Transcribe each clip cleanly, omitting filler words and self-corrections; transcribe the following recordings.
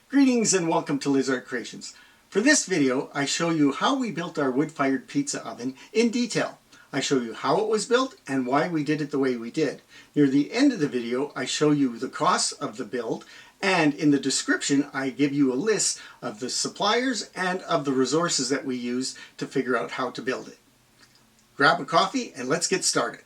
Greetings and welcome to Liz Art Creations. For this video, I show you how we built our wood-fired pizza oven in detail. I show you how it was built and why we did it the way we did. Near the end of the video, I show you the costs of the build, and in the description, I give you a list of the suppliers and of the resources that we used to figure out how to build it. Grab a coffee and let's get started.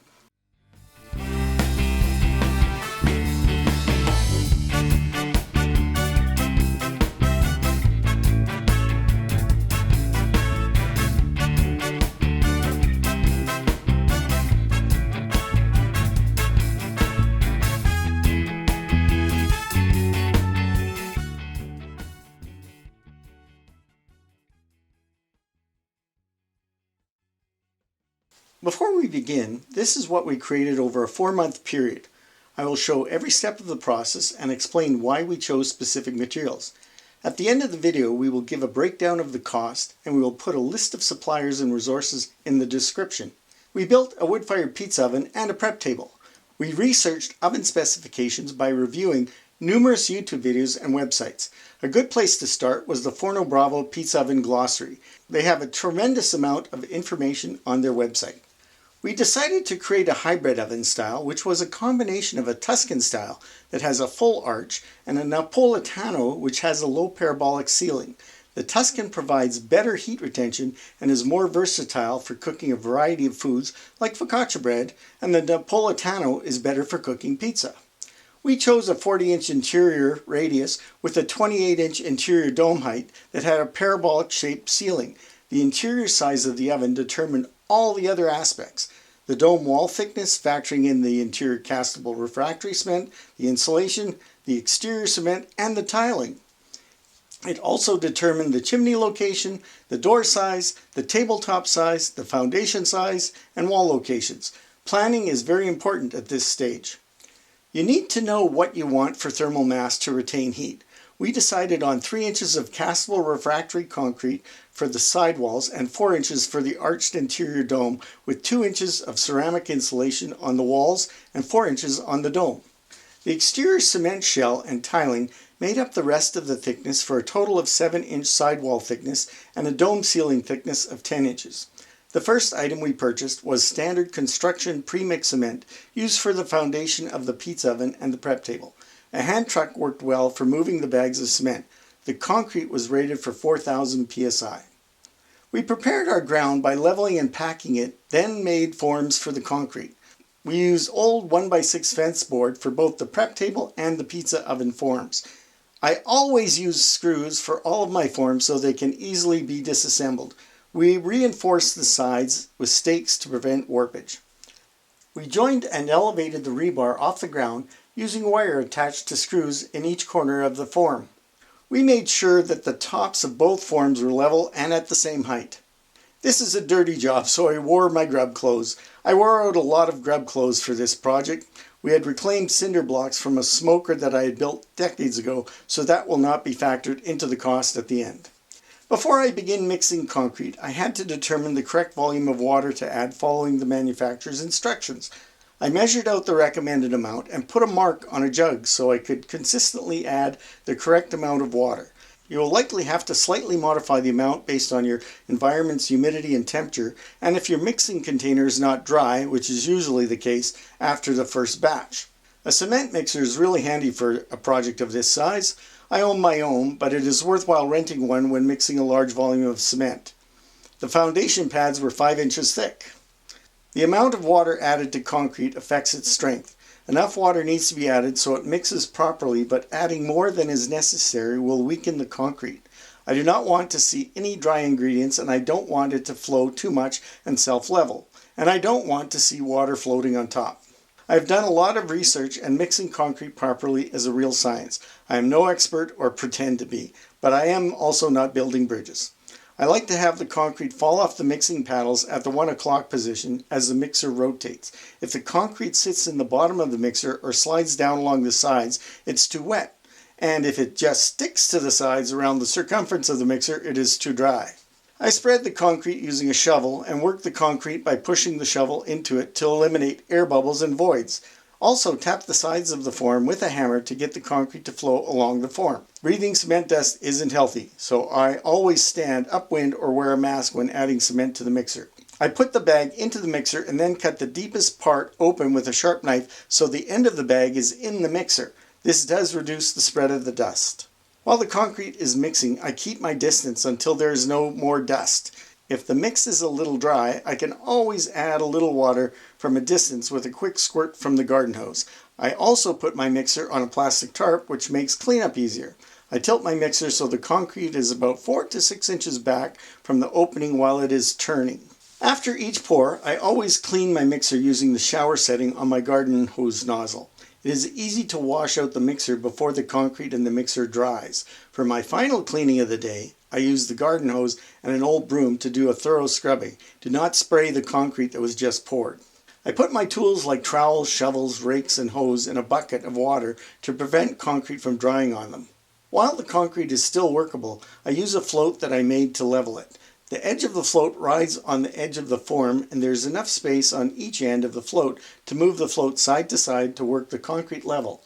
Before we begin, this is what we created over a 4-month period. I will show every step of the process and explain why we chose specific materials. At the end of the video, we will give a breakdown of the cost and we will put a list of suppliers and resources in the description. We built a wood-fired pizza oven and a prep table. We researched oven specifications by reviewing numerous YouTube videos and websites. A good place to start was the Forno Bravo Pizza Oven Glossary. They have a tremendous amount of information on their website. We decided to create a hybrid oven style, which was a combination of a Tuscan style that has a full arch and a Napolitano which has a low parabolic ceiling. The Tuscan provides better heat retention and is more versatile for cooking a variety of foods like focaccia bread, and the Napolitano is better for cooking pizza. We chose a 40-inch interior radius with a 28-inch interior dome height that had a parabolic shaped ceiling. The interior size of the oven determined all the other aspects. The dome wall thickness, factoring in the interior castable refractory cement, the insulation, the exterior cement, and the tiling. It also determined the chimney location, the door size, the tabletop size, the foundation size, and wall locations. Planning is very important at this stage. You need to know what you want for thermal mass to retain heat. We decided on 3 inches of castable refractory concrete for the sidewalls and 4 inches for the arched interior dome, with 2 inches of ceramic insulation on the walls and 4 inches on the dome. The exterior cement shell and tiling made up the rest of the thickness for a total of 7-inch sidewall thickness and a dome ceiling thickness of 10 inches. The first item we purchased was standard construction pre-mix cement used for the foundation of the pizza oven and the prep table. A hand truck worked well for moving the bags of cement. The concrete was rated for 4,000 psi. We prepared our ground by leveling and packing it, then made forms for the concrete. We used old 1x6 fence board for both the prep table and the pizza oven forms. I always use screws for all of my forms so they can easily be disassembled. We reinforced the sides with stakes to prevent warpage. We joined and elevated the rebar off the ground using wire attached to screws in each corner of the form. We made sure that the tops of both forms were level and at the same height. This is a dirty job, so I wore my grub clothes. I wore out a lot of grub clothes for this project. We had reclaimed cinder blocks from a smoker that I had built decades ago, so that will not be factored into the cost at the end. Before I begin mixing concrete, I had to determine the correct volume of water to add following the manufacturer's instructions. I measured out the recommended amount and put a mark on a jug so I could consistently add the correct amount of water. You will likely have to slightly modify the amount based on your environment's humidity and temperature, and if your mixing container is not dry, which is usually the case after the first batch. A cement mixer is really handy for a project of this size. I own my own, but it is worthwhile renting one when mixing a large volume of cement. The foundation pads were 5 inches thick. The amount of water added to concrete affects its strength. Enough water needs to be added so it mixes properly, but adding more than is necessary will weaken the concrete. I do not want to see any dry ingredients, and I don't want it to flow too much and self-level. And I don't want to see water floating on top. I have done a lot of research, and mixing concrete properly is a real science. I am no expert or pretend to be, but I am also not building bridges. I like to have the concrete fall off the mixing paddles at the 1 o'clock position as the mixer rotates. If the concrete sits in the bottom of the mixer or slides down along the sides, it's too wet. And if it just sticks to the sides around the circumference of the mixer, it is too dry. I spread the concrete using a shovel and work the concrete by pushing the shovel into it to eliminate air bubbles and voids. Also, tap the sides of the form with a hammer to get the concrete to flow along the form. Breathing cement dust isn't healthy, so I always stand upwind or wear a mask when adding cement to the mixer. I put the bag into the mixer and then cut the deepest part open with a sharp knife so the end of the bag is in the mixer. This does reduce the spread of the dust. While the concrete is mixing, I keep my distance until there is no more dust. If the mix is a little dry, I can always add a little water from a distance with a quick squirt from the garden hose. I also put my mixer on a plastic tarp, which makes cleanup easier. I tilt my mixer so the concrete is about 4 to 6 inches back from the opening while it is turning. After each pour, I always clean my mixer using the shower setting on my garden hose nozzle. It is easy to wash out the mixer before the concrete in the mixer dries. For my final cleaning of the day, I use the garden hose and an old broom to do a thorough scrubbing. Do not spray the concrete that was just poured. I put my tools like trowels, shovels, rakes, and hose in a bucket of water to prevent concrete from drying on them. While the concrete is still workable, I use a float that I made to level it. The edge of the float rides on the edge of the form, and there's enough space on each end of the float to move the float side to side to work the concrete level.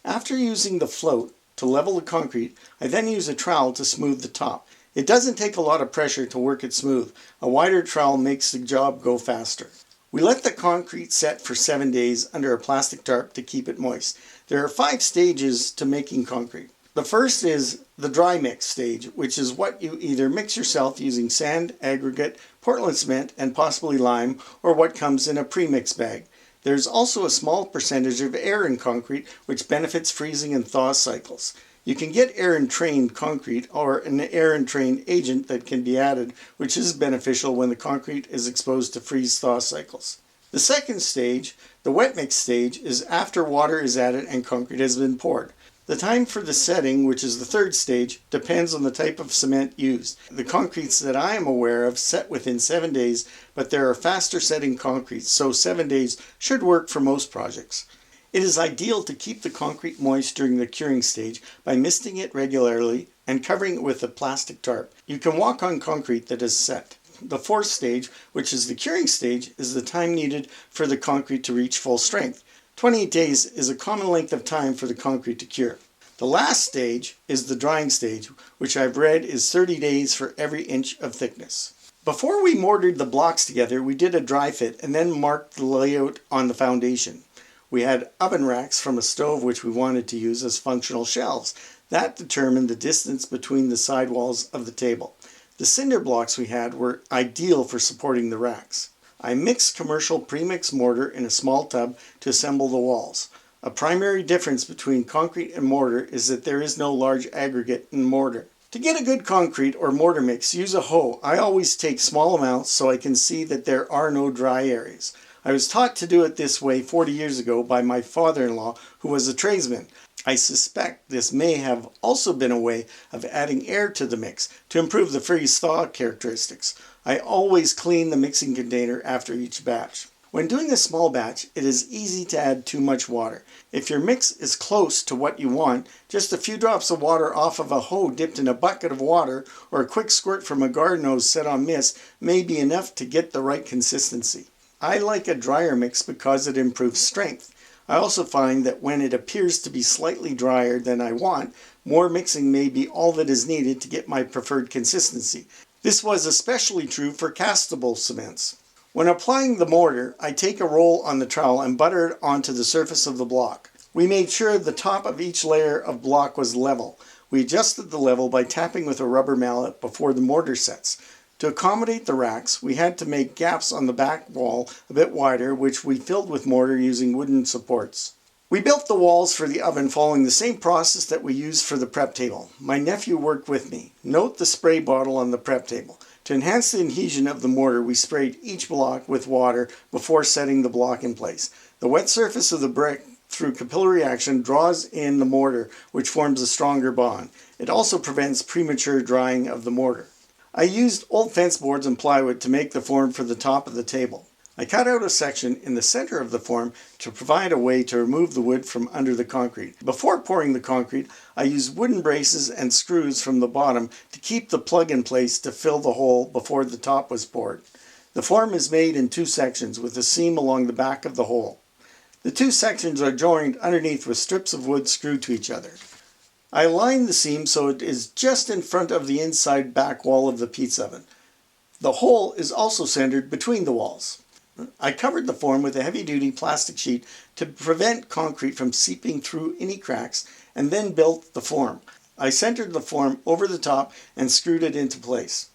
After using the float to level the concrete, I then use a trowel to smooth the top. It doesn't take a lot of pressure to work it smooth. A wider trowel makes the job go faster. We let the concrete set for 7 days under a plastic tarp to keep it moist. There are 5 stages to making concrete. The first is the dry mix stage, which is what you either mix yourself using sand, aggregate, Portland cement, and possibly lime, or what comes in a pre-mix bag. There's also a small percentage of air in concrete, which benefits freezing and thaw cycles. You can get air-entrained concrete or an air-entrained agent that can be added, which is beneficial when the concrete is exposed to freeze-thaw cycles. The second stage, the wet mix stage, is after water is added and concrete has been poured. The time for the setting, which is the third stage, depends on the type of cement used. The concretes that I am aware of set within 7 days, but there are faster setting concretes, so 7 days should work for most projects. It is ideal to keep the concrete moist during the curing stage by misting it regularly and covering it with a plastic tarp. You can walk on concrete that is set. The fourth stage, which is the curing stage, is the time needed for the concrete to reach full strength. 28 days is a common length of time for the concrete to cure. The last stage is the drying stage, which I've read is 30 days for every inch of thickness. Before we mortared the blocks together, we did a dry fit and then marked the layout on the foundation. We had oven racks from a stove which we wanted to use as functional shelves. That determined the distance between the side walls of the table. The cinder blocks we had were ideal for supporting the racks. I mixed commercial premix mortar in a small tub to assemble the walls. A primary difference between concrete and mortar is that there is no large aggregate in mortar. To get a good concrete or mortar mix, use a hoe. I always take small amounts so I can see that there are no dry areas. I was taught to do it this way 40 years ago by my father-in-law, who was a tradesman. I suspect this may have also been a way of adding air to the mix to improve the freeze-thaw characteristics. I always clean the mixing container after each batch. When doing a small batch, it is easy to add too much water. If your mix is close to what you want, just a few drops of water off of a hoe dipped in a bucket of water or a quick squirt from a garden hose set on mist may be enough to get the right consistency. I like a drier mix because it improves strength. I also find that when it appears to be slightly drier than I want, more mixing may be all that is needed to get my preferred consistency. This was especially true for castable cements. When applying the mortar, I take a roll on the trowel and butter it onto the surface of the block. We made sure the top of each layer of block was level. We adjusted the level by tapping with a rubber mallet before the mortar sets. To accommodate the racks, we had to make gaps on the back wall a bit wider, which we filled with mortar using wooden supports. We built the walls for the oven following the same process that we used for the prep table. My nephew worked with me. Note the spray bottle on the prep table. To enhance the adhesion of the mortar, we sprayed each block with water before setting the block in place. The wet surface of the brick, through capillary action, draws in the mortar, which forms a stronger bond. It also prevents premature drying of the mortar. I used old fence boards and plywood to make the form for the top of the table. I cut out a section in the center of the form to provide a way to remove the wood from under the concrete. Before pouring the concrete, I used wooden braces and screws from the bottom to keep the plug in place to fill the hole before the top was poured. The form is made in 2 sections with a seam along the back of the hole. The two sections are joined underneath with strips of wood screwed to each other. I aligned the seam so it is just in front of the inside back wall of the pizza oven. The hole is also centered between the walls. I covered the form with a heavy-duty plastic sheet to prevent concrete from seeping through any cracks, and then built the form. I centered the form over the top and screwed it into place.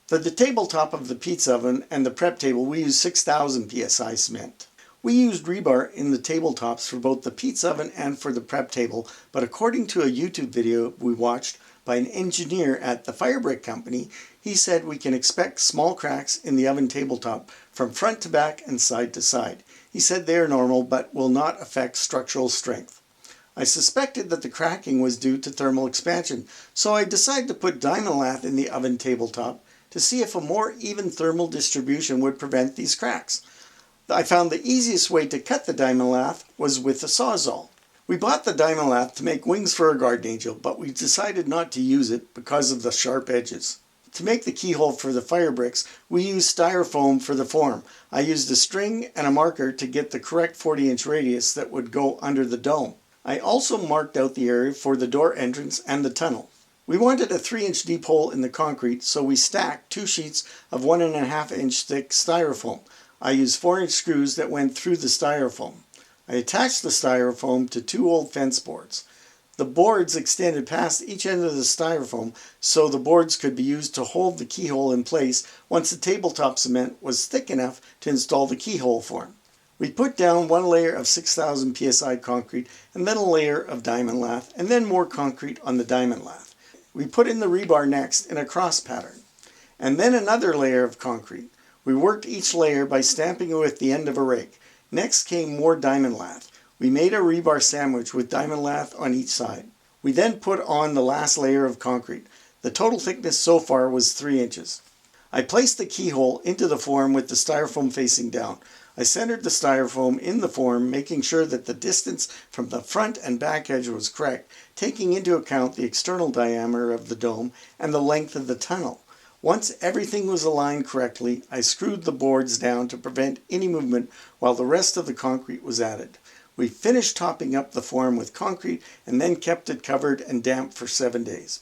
For the tabletop of the pizza oven and the prep table, we used 6,000 psi cement. We used rebar in the tabletops for both the pizza oven and for the prep table, but according to a YouTube video we watched by an engineer at the fire brick company, he said we can expect small cracks in the oven tabletop from front to back and side to side. He said they are normal but will not affect structural strength. I suspected that the cracking was due to thermal expansion, so I decided to put diamond lath in the oven tabletop to see if a more even thermal distribution would prevent these cracks. I found the easiest way to cut the diamond lath was with a sawzall. We bought the diamond lath to make wings for our garden angel, but we decided not to use it because of the sharp edges. To make the keyhole for the fire bricks, we used styrofoam for the form. I used a string and a marker to get the correct 40-inch radius that would go under the dome. I also marked out the area for the door entrance and the tunnel. We wanted a 3-inch deep hole in the concrete, so we stacked 2 sheets of 1.5-inch thick styrofoam. I used 4-inch screws that went through the styrofoam. I attached the styrofoam to 2 old fence boards. The boards extended past each end of the styrofoam, so the boards could be used to hold the keyhole in place once the tabletop cement was thick enough to install the keyhole form. We put down one layer of 6,000 psi concrete and then a layer of diamond lath and then more concrete on the diamond lath. We put in the rebar next in a cross pattern and then another layer of concrete. We worked each layer by stamping it with the end of a rake. Next came more diamond lath. We made a rebar sandwich with diamond lath on each side. We then put on the last layer of concrete. The total thickness so far was 3 inches. I placed the keyhole into the form with the styrofoam facing down. I centered the styrofoam in the form, making sure that the distance from the front and back edge was correct, taking into account the external diameter of the dome and the length of the tunnel. Once everything was aligned correctly, I screwed the boards down to prevent any movement while the rest of the concrete was added. We finished topping up the form with concrete and then kept it covered and damp for 7 days.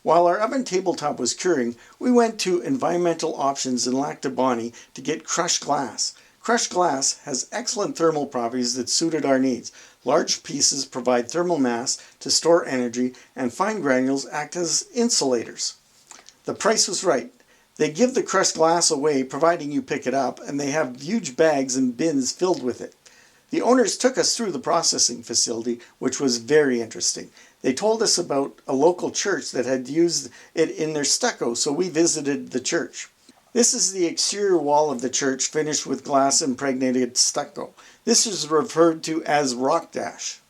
While our oven tabletop was curing, we went to Environmental Options in Lac du Bonnet to get crushed glass. Crushed glass has excellent thermal properties that suited our needs. Large pieces provide thermal mass to store energy, and fine granules act as insulators. The price was right. They give the crushed glass away, providing you pick it up, and they have huge bags and bins filled with it. The owners took us through the processing facility, which was very interesting. They told us about a local church that had used it in their stucco, so we visited the church. This is the exterior wall of the church finished with glass-impregnated stucco. This is referred to as rock dash.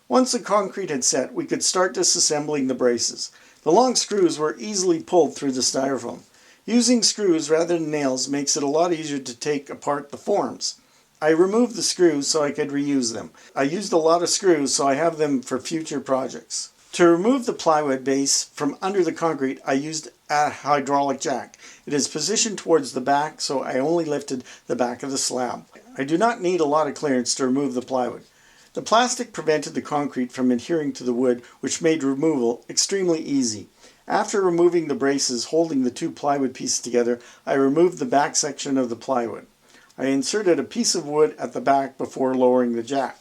Once the concrete had set, we could start disassembling the braces. The long screws were easily pulled through the styrofoam. Using screws rather than nails makes it a lot easier to take apart the forms. I removed the screws so I could reuse them. I used a lot of screws so I have them for future projects. To remove the plywood base from under the concrete, I used a hydraulic jack. It is positioned towards the back, so I only lifted the back of the slab. I do not need a lot of clearance to remove the plywood. The plastic prevented the concrete from adhering to the wood, which made removal extremely easy. After removing the braces holding the 2 plywood pieces together, I removed the back section of the plywood. I inserted a piece of wood at the back before lowering the jack.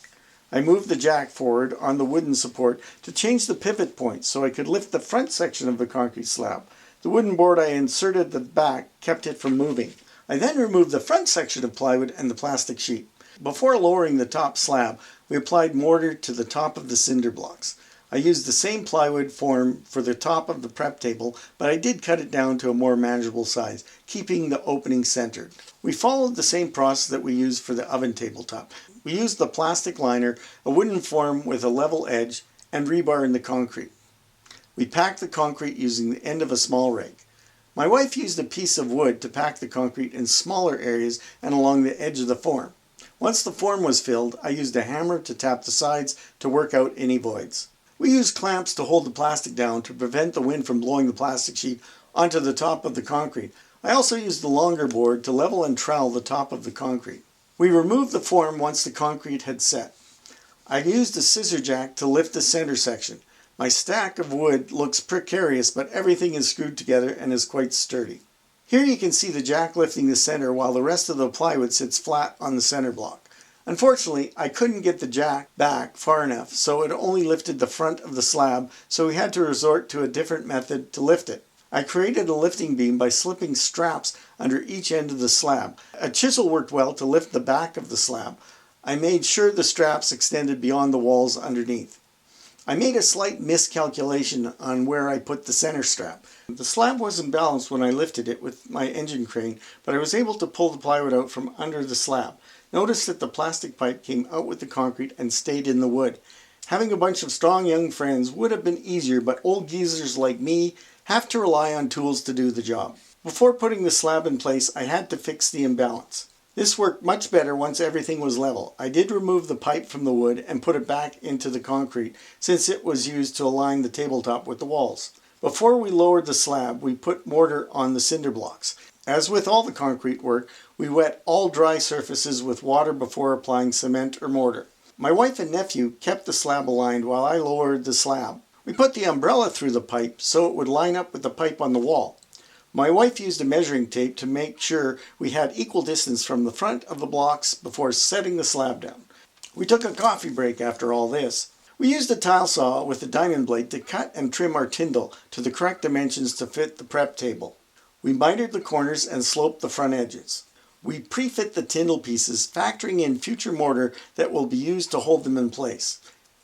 I moved the jack forward on the wooden support to change the pivot point so I could lift the front section of the concrete slab. The wooden board I inserted at the back kept it from moving. I then removed the front section of plywood and the plastic sheet. Before lowering the top slab, we applied mortar to the top of the cinder blocks. I used the same plywood form for the top of the prep table, but I did cut it down to a more manageable size, keeping the opening centered. We followed the same process that we used for the oven tabletop. We used the plastic liner, a wooden form with a level edge, and rebar in the concrete. We packed the concrete using the end of a small rake. My wife used a piece of wood to pack the concrete in smaller areas and along the edge of the form. Once the form was filled, I used a hammer to tap the sides to work out any voids. We used clamps to hold the plastic down to prevent the wind from blowing the plastic sheet onto the top of the concrete. I also used the longer board to level and trowel the top of the concrete. We removed the form once the concrete had set. I used a scissor jack to lift the center section. My stack of wood looks precarious, but everything is screwed together and is quite sturdy. Here you can see the jack lifting the center while the rest of the plywood sits flat on the center block. Unfortunately, I couldn't get the jack back far enough, so it only lifted the front of the slab, so we had to resort to a different method to lift it. I created a lifting beam by slipping straps under each end of the slab. A chisel worked well to lift the back of the slab. I made sure the straps extended beyond the walls underneath. I made a slight miscalculation on where I put the center strap. The slab wasn't balanced when I lifted it with my engine crane, but I was able to pull the plywood out from under the slab. Notice that the plastic pipe came out with the concrete and stayed in the wood. Having a bunch of strong young friends would have been easier, but old geezers like me have to rely on tools to do the job. Before putting the slab in place, I had to fix the imbalance. This worked much better once everything was level. I did remove the pipe from the wood and put it back into the concrete since it was used to align the tabletop with the walls. Before we lowered the slab, we put mortar on the cinder blocks. As with all the concrete work, we wet all dry surfaces with water before applying cement or mortar. My wife and nephew kept the slab aligned while I lowered the slab. We put the umbrella through the pipe so it would line up with the pipe on the wall. My wife used a measuring tape to make sure we had equal distance from the front of the blocks before setting the slab down. We took a coffee break after all this. We used a tile saw with a diamond blade to cut and trim our tyndall to the correct dimensions to fit the prep table. We mitered the corners and sloped the front edges. We pre-fit the tyndall pieces, factoring in future mortar that will be used to hold them in place.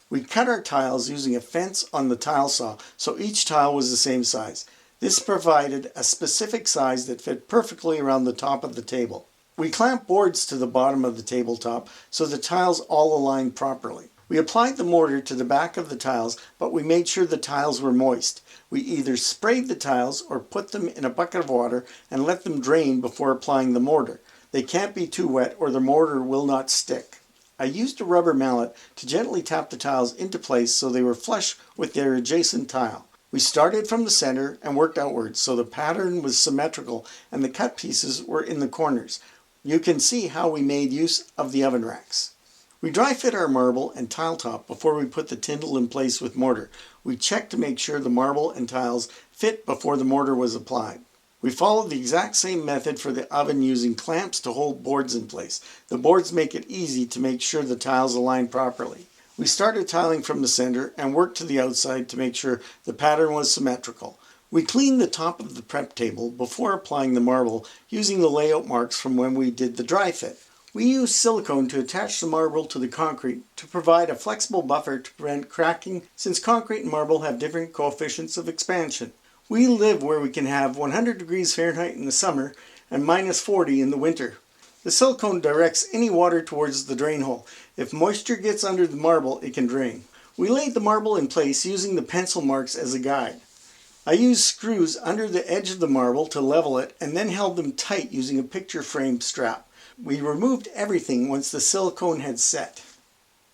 We cut our tiles using a fence on the tile saw so each tile was the same size. This provided a specific size that fit perfectly around the top of the table. We clamped boards to the bottom of the tabletop so the tiles all aligned properly. We applied the mortar to the back of the tiles, but we made sure the tiles were moist. We either sprayed the tiles or put them in a bucket of water and let them drain before applying the mortar. They can't be too wet or the mortar will not stick. I used a rubber mallet to gently tap the tiles into place so they were flush with their adjacent tile. We started from the center and worked outwards so the pattern was symmetrical and the cut pieces were in the corners. You can see how we made use of the oven racks. We dry fit our marble and tile top before we put the tyndall in place with mortar. We checked to make sure the marble and tiles fit before the mortar was applied. We followed the exact same method for the oven using clamps to hold boards in place. The boards make it easy to make sure the tiles align properly. We started tiling from the center and worked to the outside to make sure the pattern was symmetrical. We cleaned the top of the prep table before applying the marble using the layout marks from when we did the dry fit. We used silicone to attach the marble to the concrete to provide a flexible buffer to prevent cracking since concrete and marble have different coefficients of expansion. We live where we can have 100 degrees Fahrenheit in the summer and minus 40 in the winter. The silicone directs any water towards the drain hole. If moisture gets under the marble, it can drain. We laid the marble in place using the pencil marks as a guide. I used screws under the edge of the marble to level it and then held them tight using a picture frame strap. We removed everything once the silicone had set.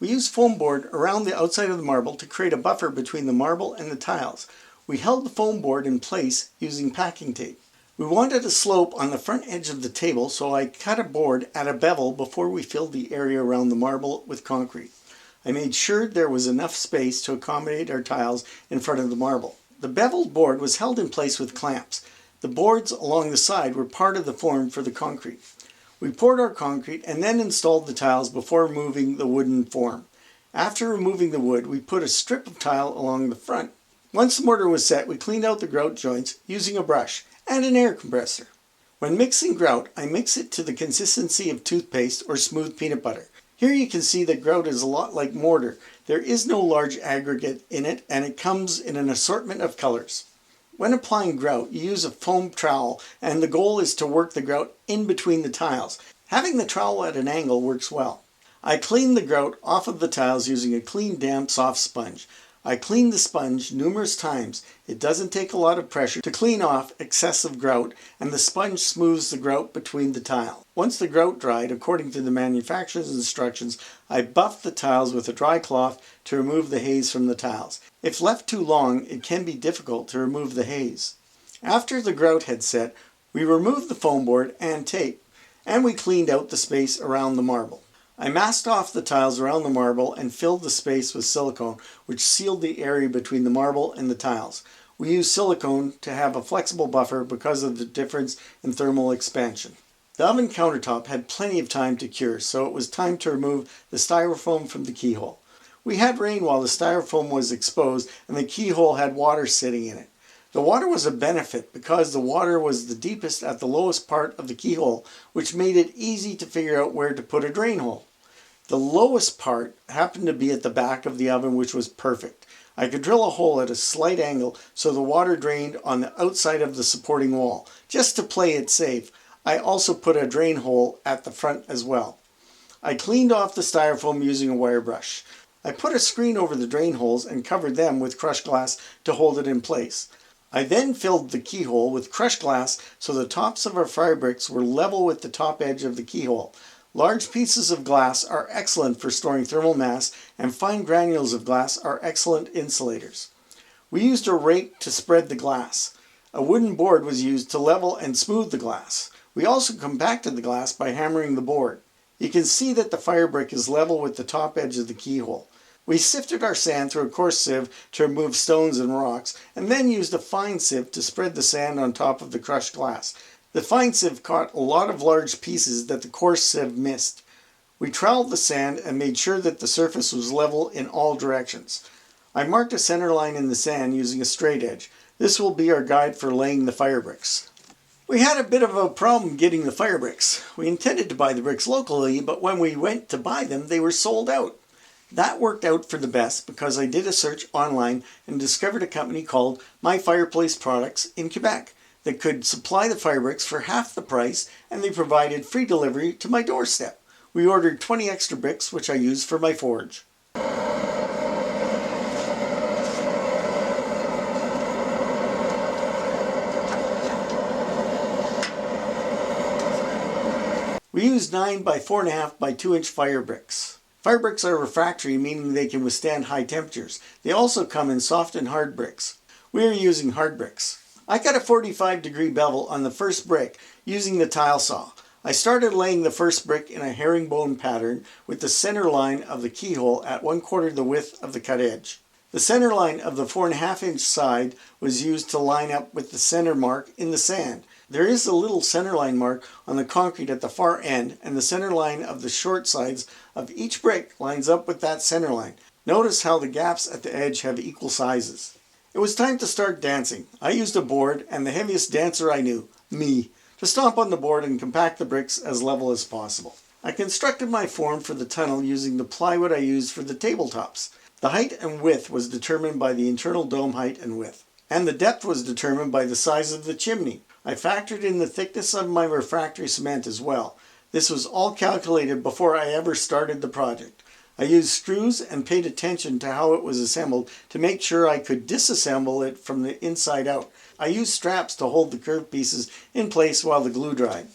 We used foam board around the outside of the marble to create a buffer between the marble and the tiles. We held the foam board in place using packing tape. We wanted a slope on the front edge of the table, so I cut a board at a bevel before we filled the area around the marble with concrete. I made sure there was enough space to accommodate our tiles in front of the marble. The beveled board was held in place with clamps. The boards along the side were part of the form for the concrete. We poured our concrete and then installed the tiles before removing the wooden form. After removing the wood, we put a strip of tile along the front. Once the mortar was set, we cleaned out the grout joints using a brush and an air compressor. When mixing grout, I mix it to the consistency of toothpaste or smooth peanut butter. Here you can see that grout is a lot like mortar. There is no large aggregate in it and it comes in an assortment of colors. When applying grout, you use a foam trowel and the goal is to work the grout in between the tiles. Having the trowel at an angle works well. I cleaned the grout off of the tiles using a clean, damp, soft sponge. I cleaned the sponge numerous times. It doesn't take a lot of pressure to clean off excessive grout, and the sponge smooths the grout between the tiles. Once the grout dried, according to the manufacturer's instructions, I buffed the tiles with a dry cloth to remove the haze from the tiles. If left too long, it can be difficult to remove the haze. After the grout had set, we removed the foam board and tape. and we cleaned out the space around the marble. I masked off the tiles around the marble and filled the space with silicone, which sealed the area between the marble and the tiles. We used silicone to have a flexible buffer because of the difference in thermal expansion. The oven countertop had plenty of time to cure, so it was time to remove the styrofoam from the keyhole. We had rain while the styrofoam was exposed and the keyhole had water sitting in it. The water was a benefit because the water was the deepest at the lowest part of the keyhole, which made it easy to figure out where to put a drain hole. The lowest part happened to be at the back of the oven, which was perfect. I could drill a hole at a slight angle so the water drained on the outside of the supporting wall. Just to play it safe, I also put a drain hole at the front as well. I cleaned off the styrofoam using a wire brush. I put a screen over the drain holes and covered them with crushed glass to hold it in place. I then filled the keyhole with crushed glass so the tops of our fire bricks were level with the top edge of the keyhole. Large pieces of glass are excellent for storing thermal mass, and fine granules of glass are excellent insulators. We used a rake to spread the glass. A wooden board was used to level and smooth the glass. We also compacted the glass by hammering the board. You can see that the fire brick is level with the top edge of the keyhole. We sifted our sand through a coarse sieve to remove stones and rocks, and then used a fine sieve to spread the sand on top of the crushed glass. The fine sieve caught a lot of large pieces that the coarse sieve missed. We troweled the sand and made sure that the surface was level in all directions. I marked a center line in the sand using a straight edge. This will be our guide for laying the fire bricks. We had a bit of a problem getting the fire bricks. We intended to buy the bricks locally, but when we went to buy them, they were sold out. That worked out for the best because I did a search online and discovered a company called My Fireplace Products in Quebec that could supply the fire bricks for half the price, and they provided free delivery to my doorstep. We ordered 20 extra bricks, which I used for my forge. We used 9 by 4.5 by 2 inch fire bricks. Fire bricks are refractory, meaning they can withstand high temperatures. They also come in soft and hard bricks. We are using hard bricks. I cut a 45-degree bevel on the first brick using the tile saw. I started laying the first brick in a herringbone pattern with the center line of the keyhole at 1/4 the width of the cut edge. The center line of the 4.5 inch side was used to line up with the center mark in the sand. There is a little centerline mark on the concrete at the far end, and the center line of the short sides of each brick lines up with that center line. Notice how the gaps at the edge have equal sizes. It was time to start dancing. I used a board and the heaviest dancer I knew, me, to stomp on the board and compact the bricks as level as possible. I constructed my form for the tunnel using the plywood I used for the tabletops. The height and width was determined by the internal dome height and width, and the depth was determined by the size of the chimney. I factored in the thickness of my refractory cement as well. This was all calculated before I ever started the project. I used screws and paid attention to how it was assembled to make sure I could disassemble it from the inside out. I used straps to hold the curved pieces in place while the glue dried.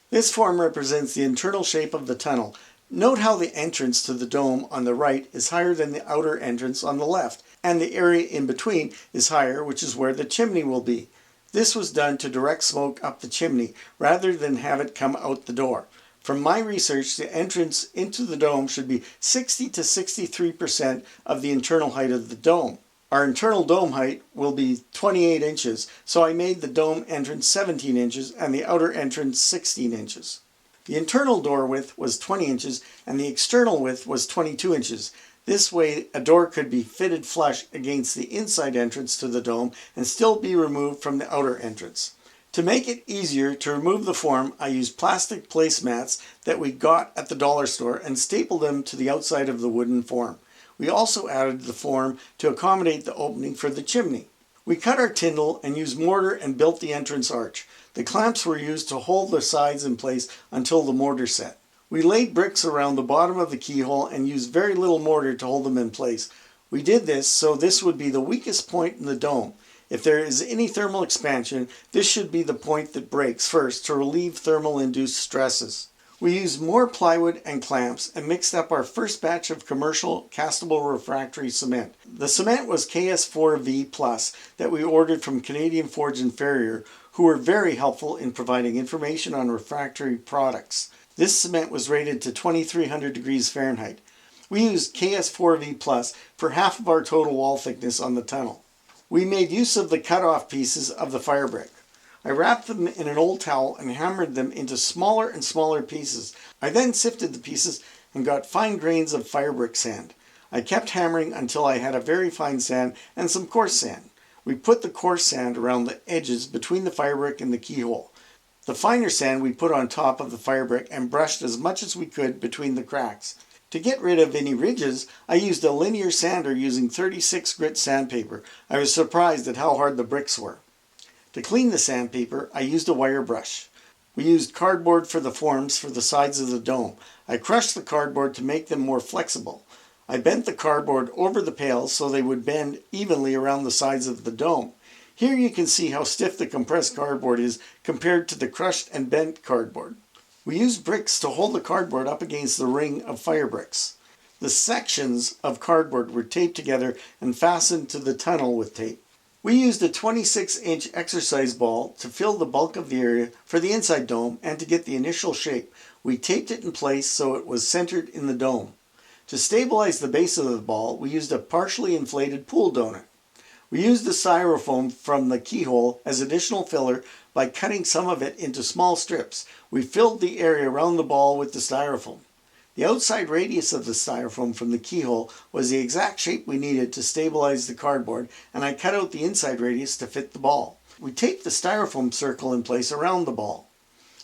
This form represents the internal shape of the tunnel. Note how the entrance to the dome on the right is higher than the outer entrance on the left, and the area in between is higher, which is where the chimney will be. This was done to direct smoke up the chimney rather than have it come out the door. From my research, the entrance into the dome should be 60 to 63% of the internal height of the dome. Our internal dome height will be 28 inches, so I made the dome entrance 17 inches and the outer entrance 16 inches. The internal door width was 20 inches and the external width was 22 inches. This way, a door could be fitted flush against the inside entrance to the dome and still be removed from the outer entrance. To make it easier to remove the form, I used plastic placemats that we got at the dollar store and stapled them to the outside of the wooden form. We also added the form to accommodate the opening for the chimney. We cut our tyndall and used mortar and built the entrance arch. The clamps were used to hold the sides in place until the mortar set. We laid bricks around the bottom of the keyhole and used very little mortar to hold them in place. We did this so this would be the weakest point in the dome. If there is any thermal expansion, this should be the point that breaks first to relieve thermal induced stresses. We used more plywood and clamps and mixed up our first batch of commercial castable refractory cement. The cement was KS4V Plus that we ordered from Canadian Forge and Farrier, who were very helpful in providing information on refractory products. This cement was rated to 2300 degrees Fahrenheit. We used KS4V Plus for half of our total wall thickness on the tunnel. We made use of the cut-off pieces of the fire brick. I wrapped them in an old towel and hammered them into smaller and smaller pieces. I then sifted the pieces and got fine grains of fire brick sand. I kept hammering until I had a very fine sand and some coarse sand. We put the coarse sand around the edges between the fire brick and the keyhole. The finer sand we put on top of the fire brick and brushed as much as we could between the cracks. To get rid of any ridges, I used a linear sander using 36 grit sandpaper. I was surprised at how hard the bricks were. To clean the sandpaper, I used a wire brush. We used cardboard for the forms for the sides of the dome. I crushed the cardboard to make them more flexible. I bent the cardboard over the pails so they would bend evenly around the sides of the dome. Here you can see how stiff the compressed cardboard is compared to the crushed and bent cardboard. We used bricks to hold the cardboard up against the ring of fire bricks. The sections of cardboard were taped together and fastened to the tunnel with tape. We used a 26-inch exercise ball to fill the bulk of the area for the inside dome and to get the initial shape. We taped it in place so it was centered in the dome. To stabilize the base of the ball, we used a partially inflated pool donut. We used the styrofoam from the keyhole as additional filler by cutting some of it into small strips. We filled the area around the ball with the styrofoam. The outside radius of the styrofoam from the keyhole was the exact shape we needed to stabilize the cardboard, and I cut out the inside radius to fit the ball. We taped the styrofoam circle in place around the ball.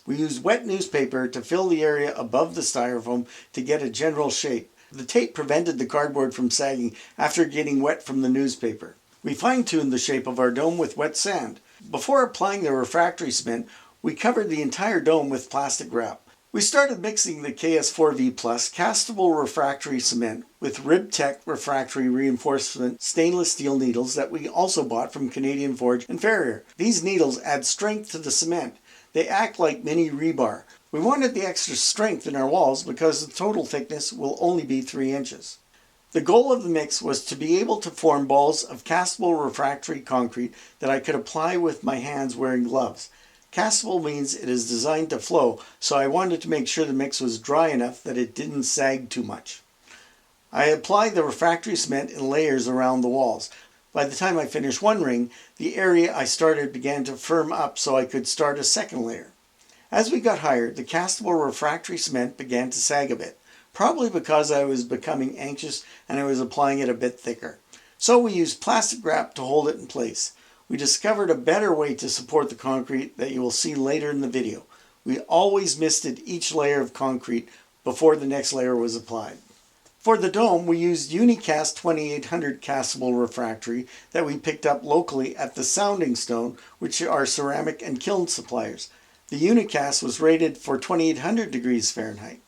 We used wet newspaper to fill the area above the styrofoam to get a general shape. The tape prevented the cardboard from sagging after getting wet from the newspaper. We fine-tuned the shape of our dome with wet sand. Before applying the refractory cement, we covered the entire dome with plastic wrap. We started mixing the KS4V Plus castable refractory cement with RibTech refractory reinforcement stainless steel needles that we also bought from Canadian Forge and Farrier. These needles add strength to the cement. They act like mini rebar. We wanted the extra strength in our walls because the total thickness will only be 3 inches. The goal of the mix was to be able to form balls of castable refractory concrete that I could apply with my hands wearing gloves. Castable means it is designed to flow, so I wanted to make sure the mix was dry enough that it didn't sag too much. I applied the refractory cement in layers around the walls. By the time I finished one ring, the area I started began to firm up so I could start a second layer. As we got higher, the castable refractory cement began to sag a bit, probably because I was becoming anxious and I was applying it a bit thicker. So we used plastic wrap to hold it in place. We discovered a better way to support the concrete that you will see later in the video. We always misted each layer of concrete before the next layer was applied. For the dome, we used Unicast 2800 castable refractory that we picked up locally at the Sounding Stone, which are ceramic and kiln suppliers. The Unicast was rated for 2800 degrees Fahrenheit.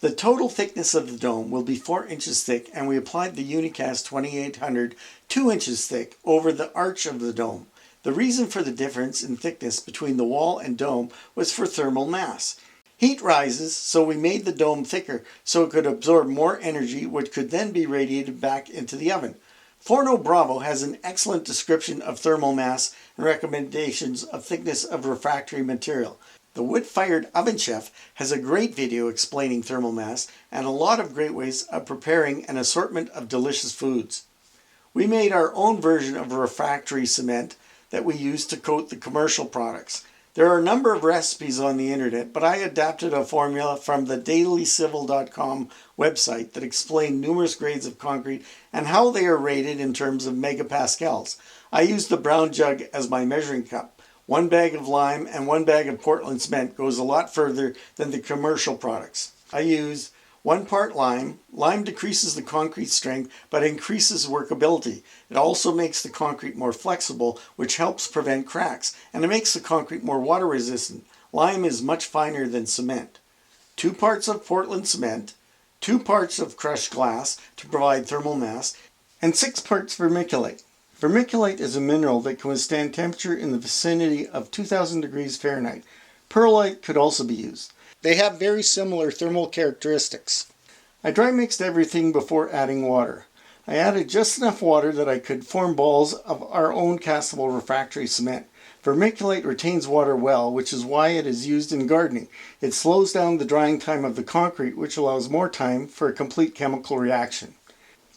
The total thickness of the dome will be 4 inches thick, and we applied the Unicast 2800 2 inches thick over the arch of the dome. The reason for the difference in thickness between the wall and dome was for thermal mass. Heat rises, so we made the dome thicker so it could absorb more energy, which could then be radiated back into the oven. Forno Bravo has an excellent description of thermal mass and recommendations of thickness of refractory material. The Wood-Fired Oven Chef has a great video explaining thermal mass and a lot of great ways of preparing an assortment of delicious foods. We made our own version of refractory cement that we use to coat the commercial products. There are a number of recipes on the internet, but I adapted a formula from the dailycivil.com website that explained numerous grades of concrete and how they are rated in terms of megapascals. I used the brown jug as my measuring cup. 1 bag of lime and 1 bag of Portland cement goes a lot further than the commercial products. I used 1 part lime. Lime decreases the concrete strength but increases workability. It also makes the concrete more flexible, which helps prevent cracks, and it makes the concrete more water resistant. Lime is much finer than cement. 2 parts of Portland cement, 2 parts of crushed glass to provide thermal mass, and 6 parts vermiculite. Vermiculite is a mineral that can withstand temperature in the vicinity of 2000 degrees Fahrenheit. Perlite could also be used. They have very similar thermal characteristics. I dry mixed everything before adding water. I added just enough water that I could form balls of our own castable refractory cement. Vermiculite retains water well, which is why it is used in gardening. It slows down the drying time of the concrete, which allows more time for a complete chemical reaction.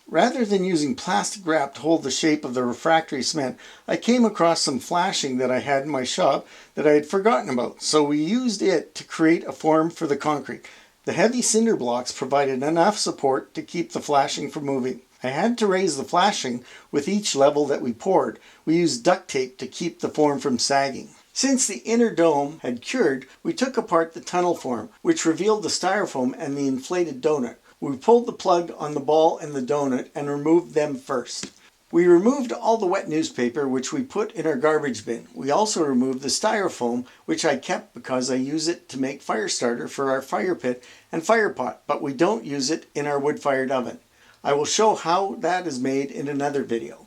Rather than using plastic wrap to hold the shape of the refractory cement, I came across some flashing that I had in my shop that I had forgotten about, so we used it to create a form for the concrete. The heavy cinder blocks provided enough support to keep the flashing from moving. I had to raise the flashing with each level that we poured. We used duct tape to keep the form from sagging. Since the inner dome had cured, we took apart the tunnel form, which revealed the styrofoam and the inflated donut. We pulled the plug on the ball and the donut and removed them first. We removed all the wet newspaper, which we put in our garbage bin. We also removed the styrofoam, which I kept because I use it to make fire starter for our fire pit and fire pot, but we don't use it in our wood-fired oven. I will show how that is made in another video.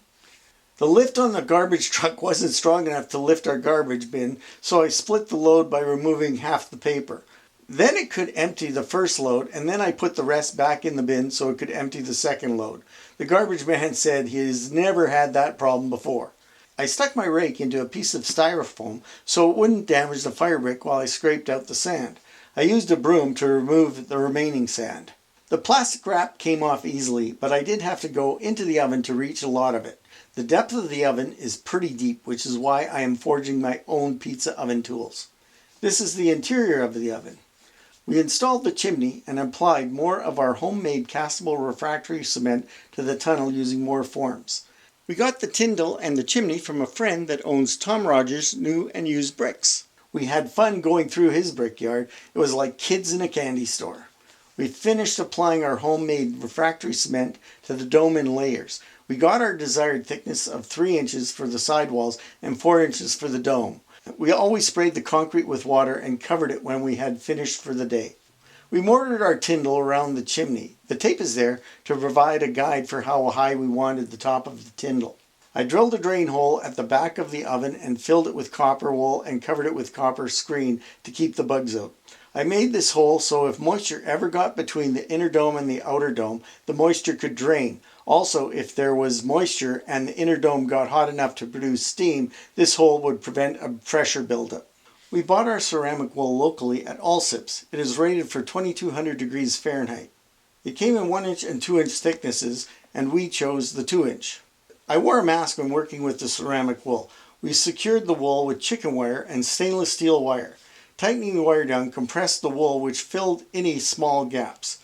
The lift on the garbage truck wasn't strong enough to lift our garbage bin, so I split the load by removing half the paper. Then it could empty the first load, and then I put the rest back in the bin so it could empty the second load. The garbage man said he has never had that problem before. I stuck my rake into a piece of styrofoam so it wouldn't damage the fire brick while I scraped out the sand. I used a broom to remove the remaining sand. The plastic wrap came off easily, but I did have to go into the oven to reach a lot of it. The depth of the oven is pretty deep, which is why I am forging my own pizza oven tools. This is the interior of the oven. We installed the chimney and applied more of our homemade castable refractory cement to the tunnel using more forms. We got the tyndall and the chimney from a friend that owns Tom Rogers' new and used bricks. We had fun going through his brickyard. It was like kids in a candy store. We finished applying our homemade refractory cement to the dome in layers. We got our desired thickness of 3 inches for the sidewalls and 4 inches for the dome. We always sprayed the concrete with water and covered it when we had finished for the day. We mortared our tyndall around the chimney. The tape is there to provide a guide for how high we wanted the top of the tyndall. I drilled a drain hole at the back of the oven and filled it with copper wool and covered it with copper screen to keep the bugs out. I made this hole so if moisture ever got between the inner dome and the outer dome, the moisture could drain. Also, if there was moisture and the inner dome got hot enough to produce steam, this hole would prevent a pressure buildup. We bought our ceramic wool locally at Allsips. It is rated for 2200 degrees Fahrenheit. It came in 1 inch and 2 inch thicknesses, and we chose the 2 inch. I wore a mask when working with the ceramic wool. We secured the wool with chicken wire and stainless steel wire. Tightening the wire down compressed the wool, which filled any small gaps.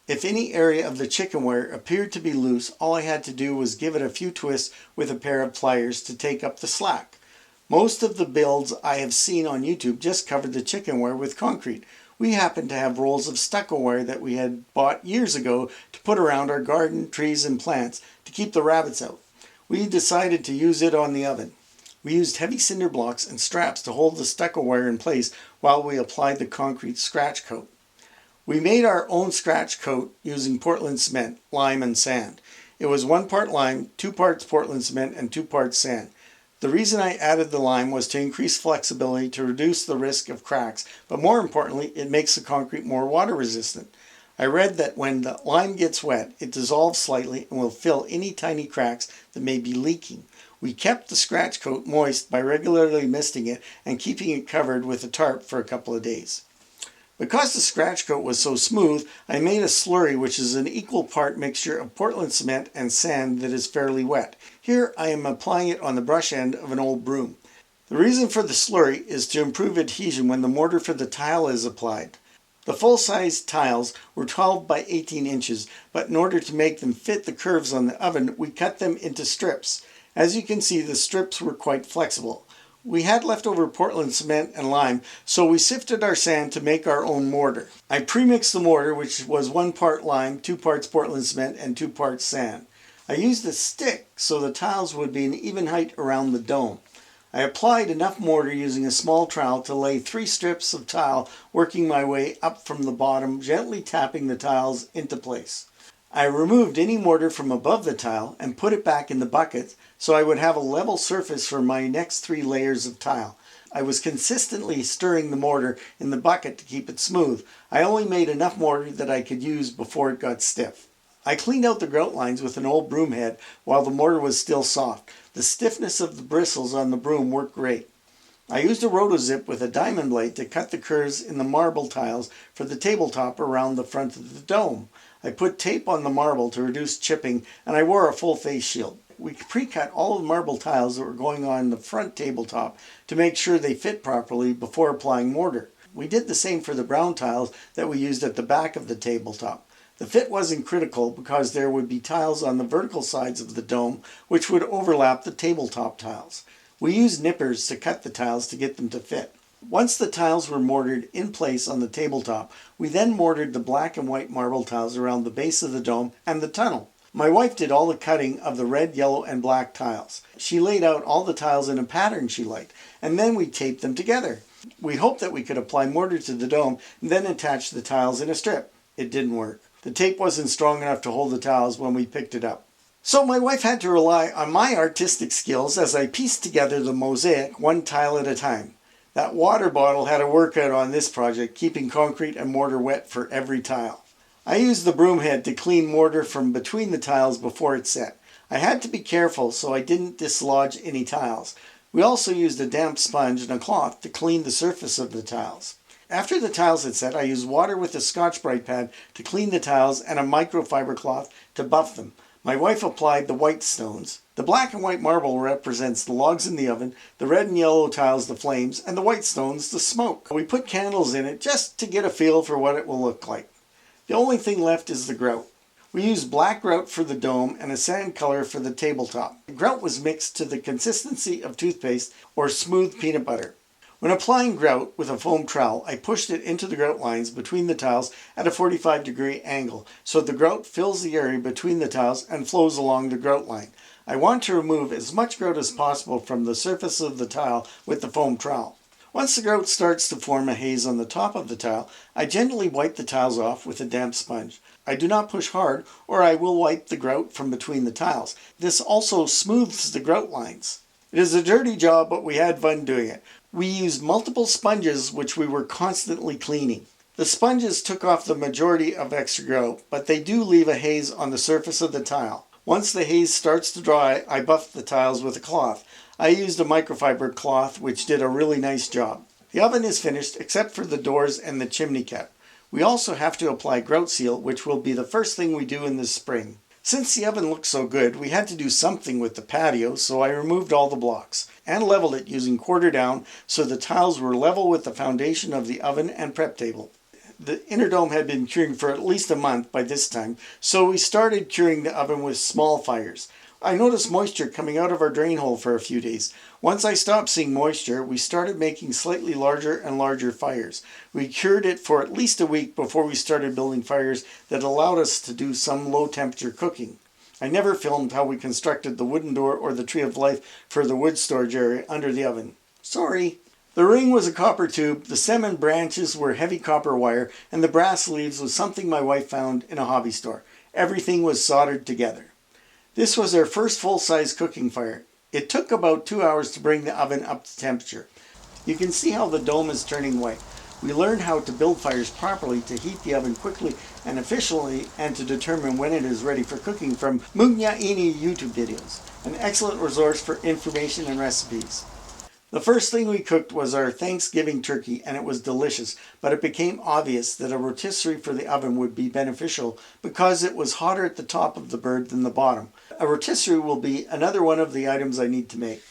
If any area of the chicken wire appeared to be loose, all I had to do was give it a few twists with a pair of pliers to take up the slack. Most of the builds I have seen on YouTube just covered the chicken wire with concrete. We happened to have rolls of stucco wire that we had bought years ago to put around our garden, trees, and plants to keep the rabbits out. We decided to use it on the oven. We used heavy cinder blocks and straps to hold the stucco wire in place while we applied the concrete scratch coat. We made our own scratch coat using Portland cement, lime, and sand. It was 1 part lime, 2 parts Portland cement, and 2 parts sand. The reason I added the lime was to increase flexibility to reduce the risk of cracks, but more importantly, it makes the concrete more water resistant. I read that when the lime gets wet, it dissolves slightly and will fill any tiny cracks that may be leaking. We kept the scratch coat moist by regularly misting it and keeping it covered with a tarp for a couple of days. Because the scratch coat was so smooth, I made a slurry which is an equal part mixture of Portland cement and sand that is fairly wet. Here I am applying it on the brush end of an old broom. The reason for the slurry is to improve adhesion when the mortar for the tile is applied. The full-size tiles were 12 by 18 inches, but in order to make them fit the curves on the oven, we cut them into strips. As you can see, the strips were quite flexible. We had leftover Portland cement and lime, so we sifted our sand to make our own mortar. I pre-mixed the mortar, which was 1 part lime, 2 parts Portland cement, and 2 parts sand. I used a stick so the tiles would be an even height around the dome. I applied enough mortar using a small trowel to lay 3 strips of tile, working my way up from the bottom, gently tapping the tiles into place. I removed any mortar from above the tile and put it back in the bucket so I would have a level surface for my next 3 layers of tile. I was consistently stirring the mortar in the bucket to keep it smooth. I only made enough mortar that I could use before it got stiff. I cleaned out the grout lines with an old broom head while the mortar was still soft. The stiffness of the bristles on the broom worked great. I used a rotozip with a diamond blade to cut the curves in the marble tiles for the tabletop around the front of the dome. I put tape on the marble to reduce chipping, and I wore a full face shield. We pre-cut all of the marble tiles that were going on the front tabletop to make sure they fit properly before applying mortar. We did the same for the brown tiles that we used at the back of the tabletop. The fit wasn't critical because there would be tiles on the vertical sides of the dome which would overlap the tabletop tiles. We used nippers to cut the tiles to get them to fit. Once the tiles were mortared in place on the tabletop, we then mortared the black and white marble tiles around the base of the dome and the tunnel. My wife did all the cutting of the red, yellow, and black tiles. She laid out all the tiles in a pattern she liked, and then we taped them together. We hoped that we could apply mortar to the dome and then attach the tiles in a strip. It didn't work. The tape wasn't strong enough to hold the tiles when we picked it up. So my wife had to rely on my artistic skills as I pieced together the mosaic one tile at a time. That water bottle had a workout on this project, keeping concrete and mortar wet for every tile. I used the broom head to clean mortar from between the tiles before it set. I had to be careful so I didn't dislodge any tiles. We also used a damp sponge and a cloth to clean the surface of the tiles. After the tiles had set, I used water with a Scotch-Brite pad to clean the tiles and a microfiber cloth to buff them. My wife applied the white stones. The black and white marble represents the logs in the oven, the red and yellow tiles the flames, and the white stones the smoke. We put candles in it just to get a feel for what it will look like. The only thing left is the grout. We used black grout for the dome and a sand color for the tabletop. The grout was mixed to the consistency of toothpaste or smooth peanut butter. When applying grout with a foam trowel, I pushed it into the grout lines between the tiles at a 45-degree angle so the grout fills the area between the tiles and flows along the grout line. I want to remove as much grout as possible from the surface of the tile with the foam trowel. Once the grout starts to form a haze on the top of the tile, I gently wipe the tiles off with a damp sponge. I do not push hard or I will wipe the grout from between the tiles. This also smooths the grout lines. It is a dirty job, but we had fun doing it. We used multiple sponges which we were constantly cleaning. The sponges took off the majority of extra grout, but they do leave a haze on the surface of the tile. Once the haze starts to dry, I buffed the tiles with a cloth. I used a microfiber cloth which did a really nice job. The oven is finished except for the doors and the chimney cap. We also have to apply grout seal, which will be the first thing we do in the spring. Since the oven looked so good, we had to do something with the patio, so I removed all the blocks and leveled it using quarter down so the tiles were level with the foundation of the oven and prep table. The inner dome had been curing for at least a month by this time, so we started curing the oven with small fires. I noticed moisture coming out of our drain hole for a few days. Once I stopped seeing moisture, we started making slightly larger and larger fires. We cured it for at least a week before we started building fires that allowed us to do some low temperature cooking. I never filmed how we constructed the wooden door or the tree of life for the wood storage area under the oven. Sorry. The ring was a copper tube, the stem and branches were heavy copper wire, and the brass leaves was something my wife found in a hobby store. Everything was soldered together. This was our first full-size cooking fire. It took about 2 hours to bring the oven up to temperature. You can see how the dome is turning white. We learned how to build fires properly to heat the oven quickly and efficiently and to determine when it is ready for cooking from Mugnaini YouTube videos, an excellent resource for information and recipes. The first thing we cooked was our Thanksgiving turkey and it was delicious, but it became obvious that a rotisserie for the oven would be beneficial because it was hotter at the top of the bird than the bottom. A rotisserie will be another one of the items I need to make.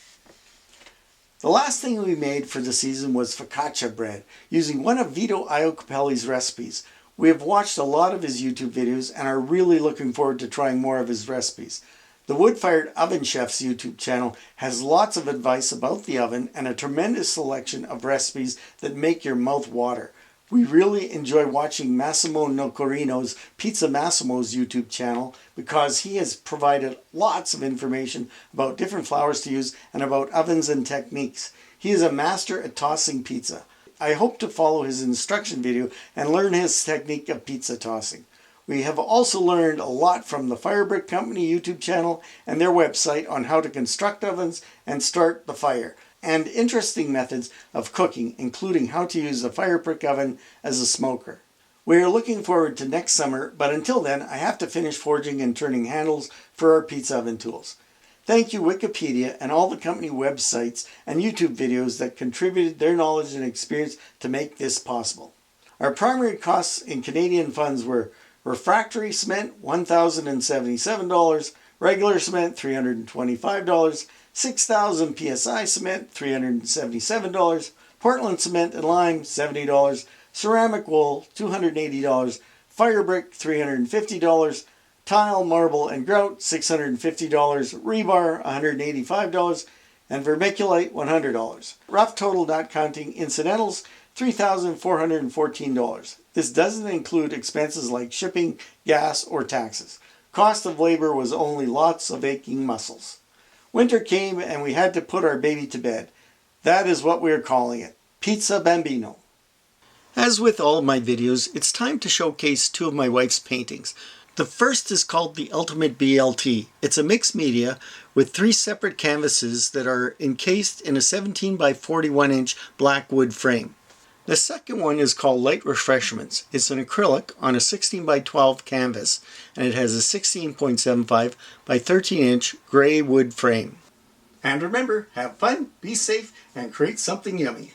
The last thing we made for the season was focaccia bread, using one of Vito Iacopelli's recipes. We have watched a lot of his YouTube videos and are really looking forward to trying more of his recipes. The Wood-Fired Oven Chef's YouTube channel has lots of advice about the oven and a tremendous selection of recipes that make your mouth water. We really enjoy watching Massimo Nocorino's Pizza Massimo's YouTube channel because he has provided lots of information about different flours to use and about ovens and techniques. He is a master at tossing pizza. I hope to follow his instruction video and learn his technique of pizza tossing. We have also learned a lot from the Firebrick Company YouTube channel and their website on how to construct ovens and start the fire, and interesting methods of cooking, including how to use the Firebrick oven as a smoker. We are looking forward to next summer, but until then I have to finish forging and turning handles for our pizza oven tools. Thank you Wikipedia and all the company websites and YouTube videos that contributed their knowledge and experience to make this possible. Our primary costs in Canadian funds were refractory cement $1,077, regular cement $325, 6,000 psi cement $377, Portland cement and lime $70, ceramic wool $280, firebrick $350, tile, marble, and grout $650, rebar $185, and vermiculite $100. Rough total not counting incidentals $3,414. This doesn't include expenses like shipping, gas, or taxes. Cost of labor was only lots of aching muscles. Winter came and we had to put our baby to bed. That is what we are calling it, Pizza Bambino. As with all of my videos, it's time to showcase two of my wife's paintings. The first is called the Ultimate BLT. It's a mixed media with 3 separate canvases that are encased in a 17 by 41 inch black wood frame. The second one is called Light Refreshments. It's an acrylic on a 16 by 12 canvas, and it has a 16.75 by 13 inch gray wood frame. And remember, have fun, be safe, and create something yummy.